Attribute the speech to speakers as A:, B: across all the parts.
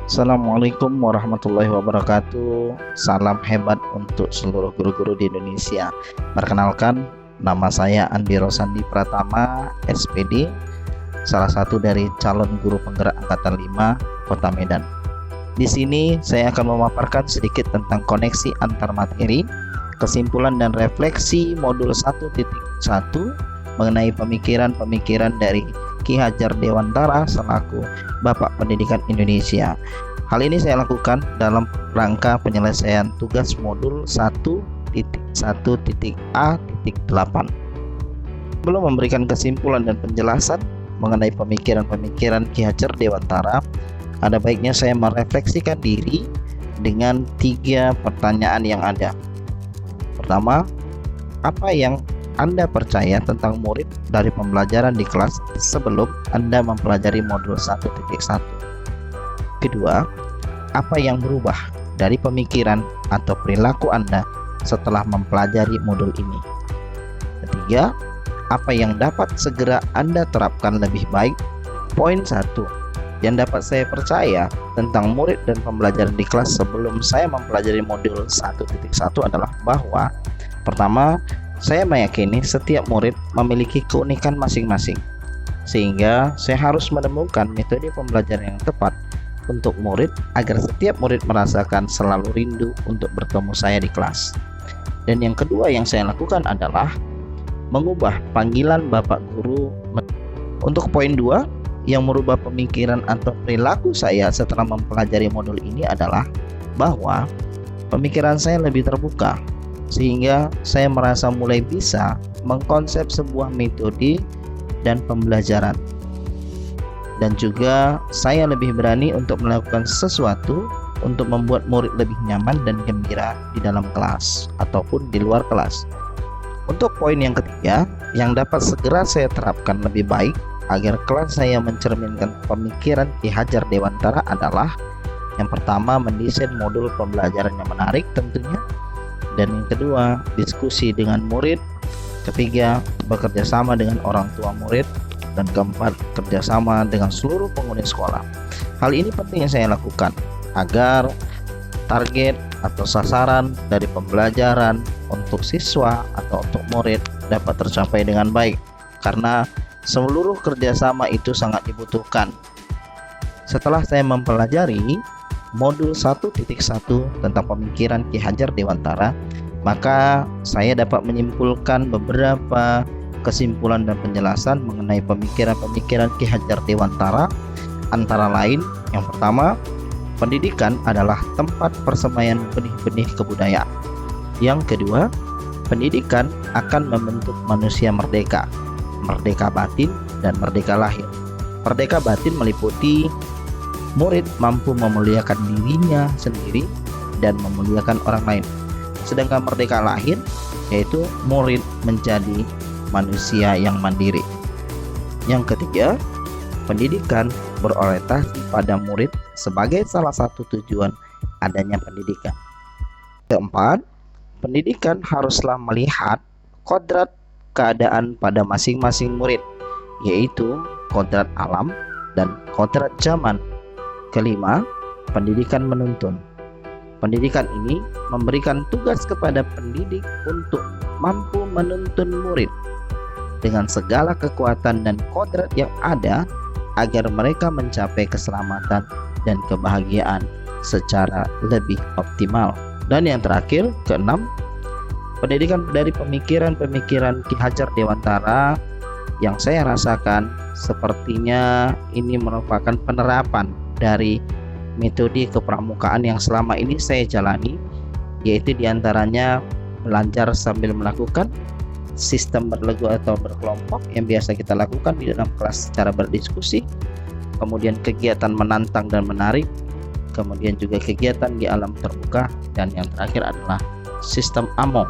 A: Assalamualaikum warahmatullahi wabarakatuh. Salam hebat untuk seluruh guru-guru di Indonesia. Perkenalkan, nama saya Andi Rosandi Pratama, SPD, salah satu dari calon guru penggerak Angkatan 5 Kota Medan. Di sini saya akan memaparkan sedikit tentang koneksi antar materi, kesimpulan dan refleksi modul 1.1 mengenai pemikiran-pemikiran dari Ki Hajar Dewantara selaku Bapak Pendidikan Indonesia. Hal ini saya lakukan dalam rangka penyelesaian tugas modul 1.1.A.8. Belum memberikan kesimpulan dan penjelasan mengenai pemikiran-pemikiran Ki Hajar Dewantara, ada baiknya saya merefleksikan diri dengan 3 pertanyaan yang ada. Pertama, apa yang Anda percaya tentang murid dari pembelajaran di kelas sebelum Anda mempelajari modul 1.1? Kedua, apa yang berubah dari pemikiran atau perilaku Anda setelah mempelajari modul ini? Ketiga, apa yang dapat segera Anda terapkan lebih baik? Poin 1 yang dapat saya percaya tentang murid dan pembelajaran di kelas sebelum saya mempelajari modul 1.1 adalah bahwa pertama, saya meyakini setiap murid memiliki keunikan masing-masing, sehingga saya harus menemukan metode pembelajaran yang tepat untuk murid agar setiap murid merasakan selalu rindu untuk bertemu saya di kelas. Dan yang kedua yang saya lakukan adalah mengubah panggilan Bapak Guru. Untuk poin 2 yang merubah pemikiran atau perilaku saya setelah mempelajari modul ini adalah bahwa pemikiran saya lebih terbuka, sehingga saya merasa mulai bisa mengkonsep sebuah metode dan pembelajaran, dan juga saya lebih berani untuk melakukan sesuatu untuk membuat murid lebih nyaman dan gembira di dalam kelas ataupun di luar kelas. Untuk poin yang ketiga yang dapat segera saya terapkan lebih baik agar kelas saya mencerminkan pemikiran Ki Hajar Dewantara adalah yang pertama, mendesain modul pembelajaran yang menarik tentunya, dan yang kedua, diskusi dengan murid, ketiga, bekerja sama dengan orang tua murid, dan keempat, kerjasama dengan seluruh penghuni sekolah. Hal ini penting yang saya lakukan agar target atau sasaran dari pembelajaran untuk siswa atau untuk murid dapat tercapai dengan baik, karena seluruh kerjasama itu sangat dibutuhkan. Setelah saya mempelajari modul 1.1 tentang pemikiran Ki Hajar Dewantara, maka saya dapat menyimpulkan beberapa kesimpulan dan penjelasan mengenai pemikiran-pemikiran Ki Hajar Dewantara, antara lain yang pertama, pendidikan adalah tempat persemaian benih-benih kebudayaan. Yang kedua, pendidikan akan membentuk manusia merdeka batin dan merdeka lahir. Merdeka batin meliputi murid mampu memuliakan dirinya sendiri dan memuliakan orang lain. Sedangkan merdeka lahir yaitu murid menjadi manusia yang mandiri. Yang ketiga, pendidikan berorientasi pada murid sebagai salah satu tujuan adanya pendidikan. Keempat, pendidikan haruslah melihat kodrat keadaan pada masing-masing murid, yaitu kodrat alam dan kodrat zaman. Kelima, pendidikan menuntun. Pendidikan ini memberikan tugas kepada pendidik untuk mampu menuntun murid dengan segala kekuatan dan kodrat yang ada agar mereka mencapai keselamatan dan kebahagiaan secara lebih optimal. Dan yang terakhir, keenam, pendidikan dari pemikiran-pemikiran Ki Hajar Dewantara yang saya rasakan sepertinya ini merupakan penerapan dari metode kepramukaan yang selama ini saya jalani, yaitu diantaranya belajar sambil melakukan, sistem berlegu atau berkelompok yang biasa kita lakukan di dalam kelas secara berdiskusi, kemudian kegiatan menantang dan menarik, kemudian juga kegiatan di alam terbuka, dan yang terakhir adalah sistem AMO,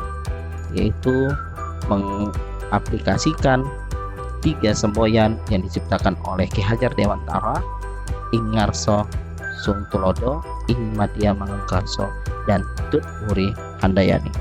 A: yaitu mengaplikasikan 3 semboyan yang diciptakan oleh Ki Hajar Dewantara, Ing Ngarso Sung Tulodo, Ing Madya Mangunkarso, dan Tut Wuri Handayani.